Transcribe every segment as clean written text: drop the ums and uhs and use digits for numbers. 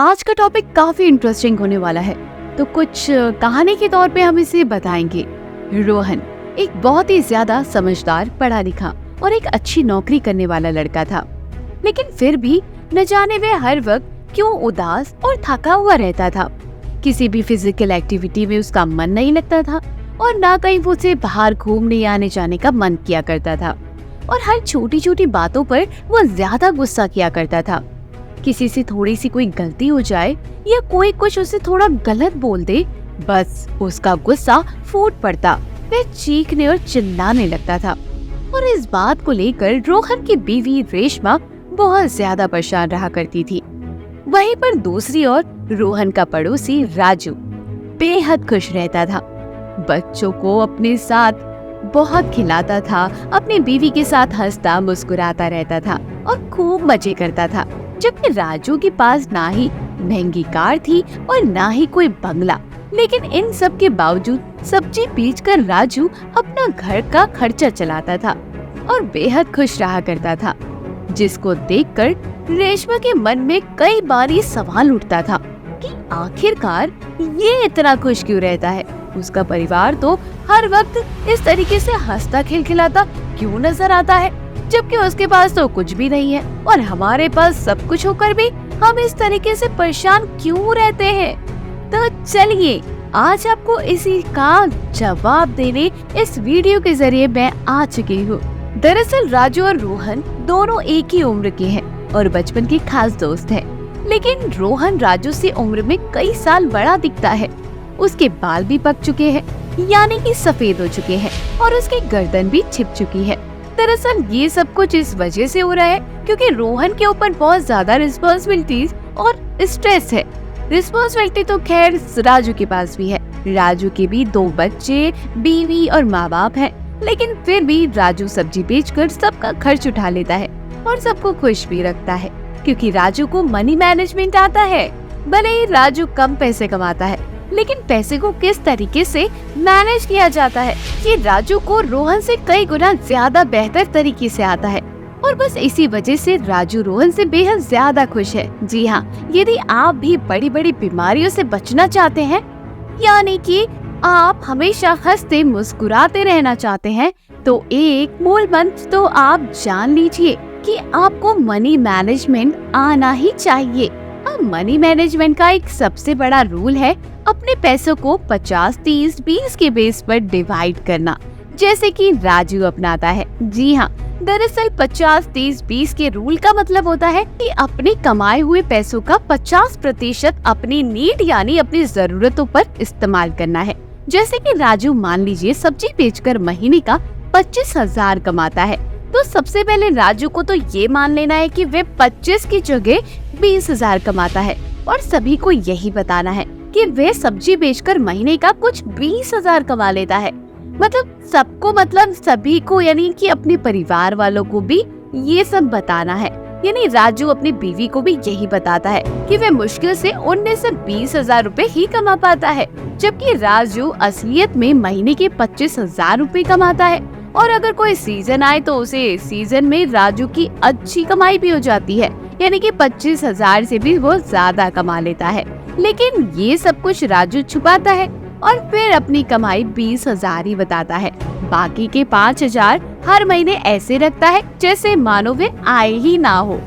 आज का टॉपिक काफी इंटरेस्टिंग होने वाला है, तो कुछ कहानी के तौर पे हम इसे बताएंगे। रोहन एक बहुत ही ज्यादा समझदार, पढ़ा लिखा और एक अच्छी नौकरी करने वाला लड़का था, लेकिन फिर भी न जाने वह हर वक्त क्यों उदास और थका हुआ रहता था। किसी भी फिजिकल एक्टिविटी में उसका मन नहीं लगता था और ना कहीं वो उसे बाहर घूमने आने जाने का मन किया करता था, और हर छोटी छोटी बातों पर वो ज्यादा गुस्सा किया करता था। किसी से थोड़ी सी कोई गलती हो जाए या कोई कुछ उसे थोड़ा गलत बोल दे, बस उसका गुस्सा फूट पड़ता, वह चीखने और चिल्लाने लगता था। और इस बात को लेकर रोहन की बीवी रेशमा बहुत ज्यादा परेशान रहा करती थी। वहीं पर दूसरी ओर रोहन का पड़ोसी राजू बेहद खुश रहता था। बच्चों को अपने साथ बहुत खिलाता था, अपनी बीवी के साथ हंसता मुस्कुराता रहता था और खूब मजे करता था। जबकि राजू के पास ना ही महंगी कार थी और ना ही कोई बंगला, लेकिन इन सब के बावजूद सब्जी बेचकर राजू अपना घर का खर्चा चलाता था और बेहद खुश रहा करता था, जिसको देखकर रेशमा के मन में कई बार ये सवाल उठता था कि आखिरकार ये इतना खुश क्यों रहता है। उसका परिवार तो हर वक्त इस तरीके से हंसता खिलखिलाता क्यों नजर आता है, जबकि उसके पास तो कुछ भी नहीं है और हमारे पास सब कुछ होकर भी हम इस तरीके से परेशान क्यों रहते हैं। तो चलिए आज आपको इसी का जवाब देने इस वीडियो के जरिए मैं आ चुकी हूँ। दरअसल राजू और रोहन दोनों एक ही उम्र के हैं और बचपन के खास दोस्त हैं, लेकिन रोहन राजू से उम्र में कई साल बड़ा दिखता है। उसके बाल भी पक चुके हैं, यानी कि सफेद हो चुके हैं, और उसकी गर्दन भी छिप चुकी है। दरअसल ये सब कुछ इस वजह से हो रहा है क्योंकि रोहन के ऊपर बहुत ज्यादा रिस्पॉन्सिबिलिटीज और स्ट्रेस है। रिस्पॉन्सिबिलिटी तो खैर राजू के पास भी है। राजू के भी 2 बच्चे, बीवी और माँ बाप हैं, लेकिन फिर भी राजू सब्जी बेचकर सबका खर्च उठा लेता है और सबको खुश भी रखता है क्योंकि राजू को मनी मैनेजमेंट आता है। भले ही राजू कम पैसे कमाता है, लेकिन पैसे को किस तरीके से मैनेज किया जाता है ये राजू को रोहन से कई गुना ज्यादा बेहतर तरीके से आता है, और बस इसी वजह से राजू रोहन से बेहद ज्यादा खुश है। जी हाँ, यदि आप भी बड़ी बड़ी बीमारियों से बचना चाहते हैं, यानी कि आप हमेशा हंसते मुस्कुराते रहना चाहते हैं, तो एक मूल मंत्र तो आप जान लीजिए कि आपको मनी मैनेजमेंट आना ही चाहिए। अब मनी मैनेजमेंट का एक सबसे बड़ा रूल है अपने पैसों को 50, 30, 20 के बेस पर डिवाइड करना, जैसे कि राजू अपनाता है। जी हाँ, दरअसल 50, 30, 20 के रूल का मतलब होता है कि अपने कमाए हुए पैसों का 50% अपनी नीड यानी अपनी जरूरतों पर इस्तेमाल करना है। जैसे कि राजू मान लीजिए सब्जी बेचकर महीने का 25,000 कमाता है, तो सबसे पहले राजू को तो ये मान लेना है कि वे 25 की जगह 20,000 कमाता है, और सभी को यही बताना है कि वे सब्जी बेचकर महीने का कुछ 20,000 कमा लेता है। मतलब सभी को, यानी कि अपने परिवार वालों को भी ये सब बताना है। यानी राजू अपनी बीवी को भी यही बताता है कि वे मुश्किल से 19 से 20,000 रूपए ही कमा पाता है, जबकि राजू असलियत में महीने के 25,000 रूपए कमाता है। और अगर कोई सीजन आए तो उसे सीजन में राजू की अच्छी कमाई भी हो जाती है, यानी कि 25,000 से भी वो ज्यादा कमा लेता है। लेकिन ये सब कुछ राजू छुपाता है और फिर अपनी कमाई 20,000 ही बताता है। बाकी के 5,000 हर महीने ऐसे रखता है जैसे मानो वे आए ही ना हो,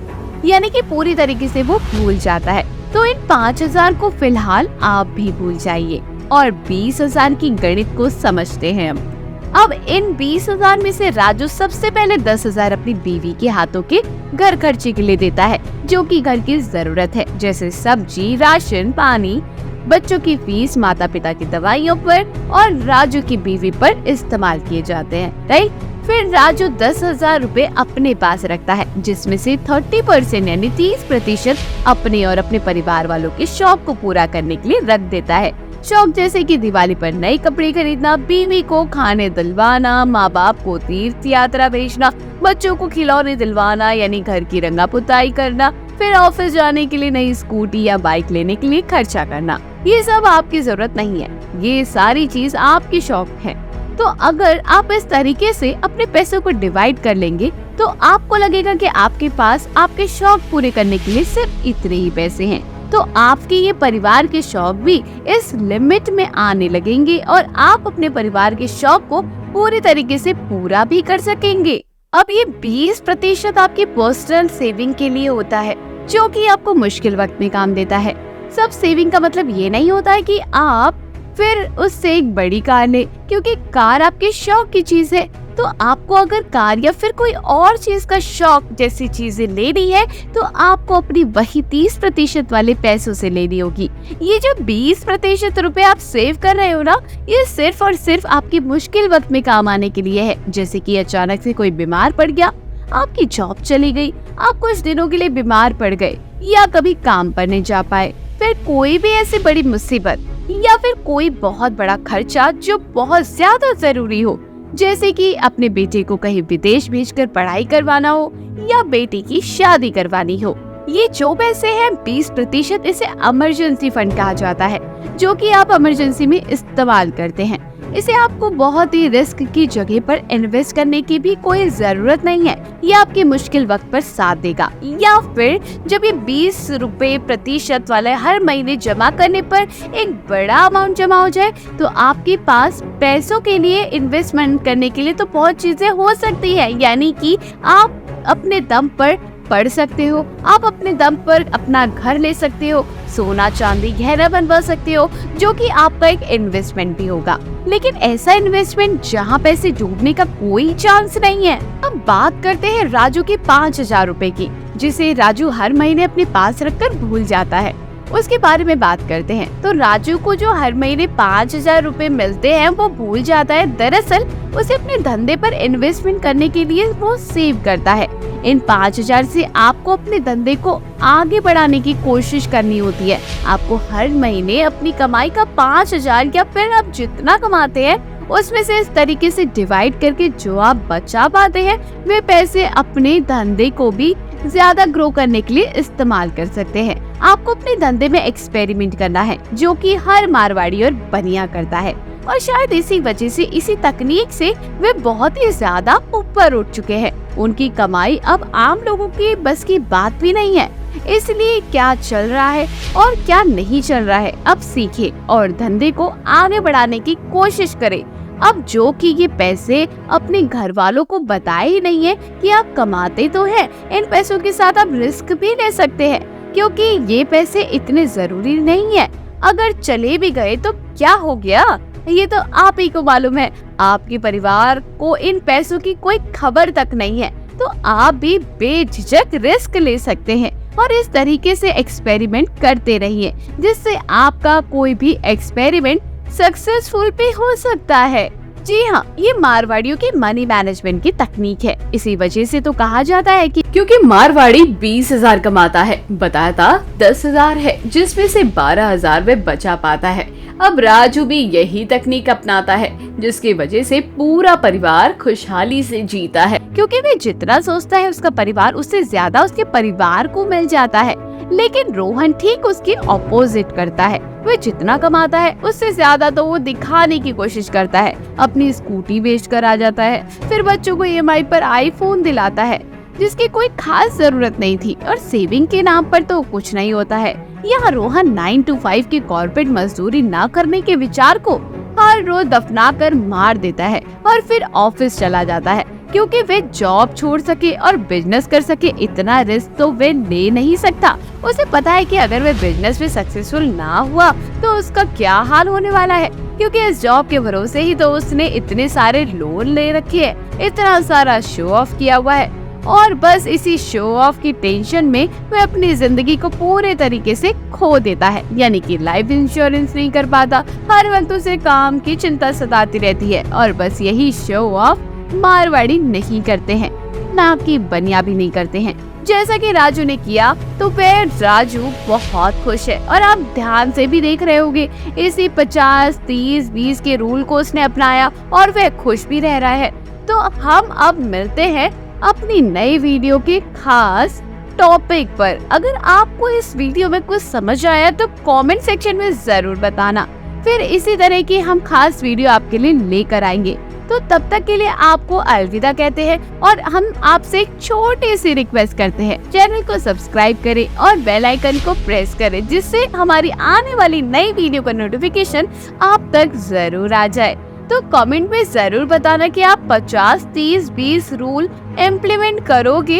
यानी कि पूरी तरीके से वो भूल जाता है। तो इन 5,000 को फिलहाल आप भी भूल जाइए और 20,000 की गणित को समझते हैं हम। अब इन 20,000 में से राजू सबसे पहले 10,000 अपनी बीवी के हाथों के घर खर्चे के लिए देता है, जो कि घर की जरूरत है, जैसे सब्जी, राशन, पानी, बच्चों की फीस, माता पिता की दवाइयों पर और राजू की बीवी पर इस्तेमाल किए जाते हैं, राइट। फिर राजू 10,000 रूपए अपने पास रखता है, जिसमें से 30% यानी 30% अपने और अपने परिवार वालों के शौक को पूरा करने के लिए रख देता है। शौक जैसे कि दिवाली पर नए कपड़े खरीदना, बीवी को खाने दिलवाना, माँ बाप को तीर्थ यात्रा भेजना, बच्चों को खिलौने दिलवाना यानी घर की रंगा पुताई करना, फिर ऑफिस जाने के लिए नई स्कूटी या बाइक लेने के लिए खर्चा करना। ये सब आपकी जरूरत नहीं है, ये सारी चीज आपकी शौक है। तो अगर आप इस तरीके से अपने पैसों को डिवाइड कर लेंगे तो आपको लगेगा कि आपके पास आपके शौक पूरे करने के लिए सिर्फ इतने ही पैसे हैं। तो आपके ये परिवार के शौक भी इस लिमिट में आने लगेंगे और आप अपने परिवार के शौक को पूरी तरीके से पूरा भी कर सकेंगे। अब ये 20% आपकी पर्सनल सेविंग के लिए होता है, जो कि आपको मुश्किल वक्त में काम देता है। सब सेविंग का मतलब ये नहीं होता है कि आप फिर उससे एक बड़ी कार ले, क्योंकि कार आपके शौक की चीज है। तो आपको अगर कार या फिर कोई और चीज का शौक जैसी चीजें लेनी है तो आपको अपनी वही 30% वाले पैसों से लेनी होगी। ये जो 20% रुपए आप सेव कर रहे हो ना, ये सिर्फ और सिर्फ आपकी मुश्किल वक्त में काम आने के लिए है। जैसे कि अचानक से कोई बीमार पड़ गया, आपकी जॉब चली गई, आप कुछ दिनों के लिए बीमार पड़ गए या कभी काम पर नहीं जा पाए, फिर कोई भी ऐसी बड़ी मुसीबत या फिर कोई बहुत बड़ा खर्चा जो बहुत ज्यादा जरूरी हो, जैसे कि अपने बेटे को कहीं विदेश भेजकर पढ़ाई करवाना हो या बेटी की शादी करवानी हो। ये जो पैसे हैं 20%, इसे इमरजेंसी फंड कहा जाता है, जो कि आप इमरजेंसी में इस्तेमाल करते हैं। इसे आपको बहुत ही रिस्क की जगह पर इन्वेस्ट करने की भी कोई जरूरत नहीं है। ये आपके मुश्किल वक्त पर साथ देगा। या फिर जब ये 20% वाला हर महीने जमा करने पर एक बड़ा अमाउंट जमा हो जाए तो आपके पास पैसों के लिए इन्वेस्टमेंट करने के लिए तो बहुत चीजें हो सकती है। यानी कि आप अपने दम पर पढ़ सकते हो, आप अपने दम पर अपना घर ले सकते हो, सोना चांदी गहना बनवा सकते हो, जो कि आपका एक इन्वेस्टमेंट भी होगा। लेकिन ऐसा इन्वेस्टमेंट जहाँ पैसे डूबने का कोई चांस नहीं है। अब बात करते हैं राजू के 5000 रुपए की, जिसे राजू हर महीने अपने पास रखकर भूल जाता है। उसके बारे में बात करते हैं। तो राजू को जो हर महीने 5000 रुपए मिलते हैं वो भूल जाता है। दरअसल उसे अपने धंधे पर इन्वेस्टमेंट करने के लिए वो सेव करता है। इन 5000 से आपको अपने धंधे को आगे बढ़ाने की कोशिश करनी होती है। आपको हर महीने अपनी कमाई का 5000 या फिर आप जितना कमाते हैं उसमें से इस तरीके से डिवाइड करके जो आप बचा पाते हैं वे पैसे अपने धंधे को भी ज्यादा ग्रो करने के लिए इस्तेमाल कर सकते हैं। आपको अपने धंधे में एक्सपेरिमेंट करना है, जो कि हर मारवाड़ी और बनिया करता है। और शायद इसी वजह से, इसी तकनीक से वे बहुत ही ज्यादा ऊपर उठ चुके हैं। उनकी कमाई अब आम लोगों की बस की बात भी नहीं है। इसलिए क्या चल रहा है और क्या नहीं चल रहा है, अब सीखे और धंधे को आगे बढ़ाने की कोशिश करें। अब जो कि ये पैसे अपने घर वालों को बताए ही नहीं है कि आप कमाते तो हैं, इन पैसों के साथ आप रिस्क भी ले सकते हैं, क्योंकि ये पैसे इतने जरूरी नहीं है। अगर चले भी गए तो क्या हो गया, ये तो आप ही को मालूम है। आपके परिवार को इन पैसों की कोई खबर तक नहीं है, तो आप भी बेझिझक रिस्क ले सकते हैं और इस तरीके से एक्सपेरिमेंट करते रहिए, जिससे आपका कोई भी एक्सपेरिमेंट सक्सेसफुल भी हो सकता है। जी हाँ, ये मारवाड़ियों की मनी मैनेजमेंट की तकनीक है। इसी वजह से तो कहा जाता है कि क्योंकि मारवाड़ी 20,000 कमाता है, बताया था 10,000 है, जिसमें से 12,000 वे बचा पाता है। अब राजू भी यही तकनीक अपनाता है, जिसकी वजह से पूरा परिवार खुशहाली से जीता है। क्योंकि वे जितना सोचता है उसका परिवार, उससे ज्यादा उसके परिवार को मिल जाता है। लेकिन रोहन ठीक उसके ऑपोजिट करता है। वह जितना कमाता है उससे ज्यादा तो वो दिखाने की कोशिश करता है। अपनी स्कूटी बेचकर आ जाता है, फिर बच्चों को ईएमआई पर आईफोन दिलाता है, जिसकी कोई खास जरूरत नहीं थी। और सेविंग के नाम पर तो कुछ नहीं होता है। यहाँ रोहन 9 to 5 की कॉर्पोरेट मजदूरी न करने के विचार को हर रोज दफना कर मार देता है और फिर ऑफिस चला जाता है, क्योंकि वे जॉब छोड़ सके और बिजनेस कर सके। इतना रिस्क तो वे ले नहीं सकता। उसे पता है कि अगर वे बिजनेस में सक्सेसफुल ना हुआ तो उसका क्या हाल होने वाला है, क्योंकि इस जॉब के भरोसे ही तो उसने इतने सारे लोन ले रखे हैं, इतना सारा शो ऑफ किया हुआ है। और बस इसी शो ऑफ की टेंशन में वह अपनी जिंदगी को पूरे तरीके से खो देता है। यानी कि लाइफ इंश्योरेंस नहीं कर पाता, हर वक्त उसे काम की चिंता सताती रहती है। और बस यही शो ऑफ मारवाड़ी नहीं करते हैं, ना कि बनिया भी नहीं करते हैं। जैसा कि राजू ने किया, तो वह राजू बहुत खुश है। और आप ध्यान से भी देख रहे होंगे, इसी 50, 30, 20 के रूल को उसने अपनाया और वह खुश भी रह रहा है। तो हम अब मिलते हैं अपनी नई वीडियो के खास टॉपिक पर। अगर आपको इस वीडियो में कुछ समझ आया तो कमेंट सेक्शन में जरूर बताना। फिर इसी तरह की हम खास वीडियो आपके लिए लेकर आएंगे। तो तब तक के लिए आपको अलविदा कहते हैं और हम आपसे एक छोटी सी रिक्वेस्ट करते हैं, चैनल को सब्सक्राइब करें और बेल आइकन को प्रेस करें, जिससे हमारी आने वाली नई वीडियो का नोटिफिकेशन आप तक जरूर आ जाए। तो कमेंट में जरूर बताना कि आप 50-30-20 रूल इम्प्लीमेंट करोगे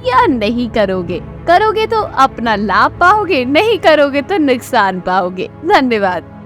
या नहीं करोगे। करोगे तो अपना लाभ पाओगे, नहीं करोगे तो नुकसान पाओगे। धन्यवाद।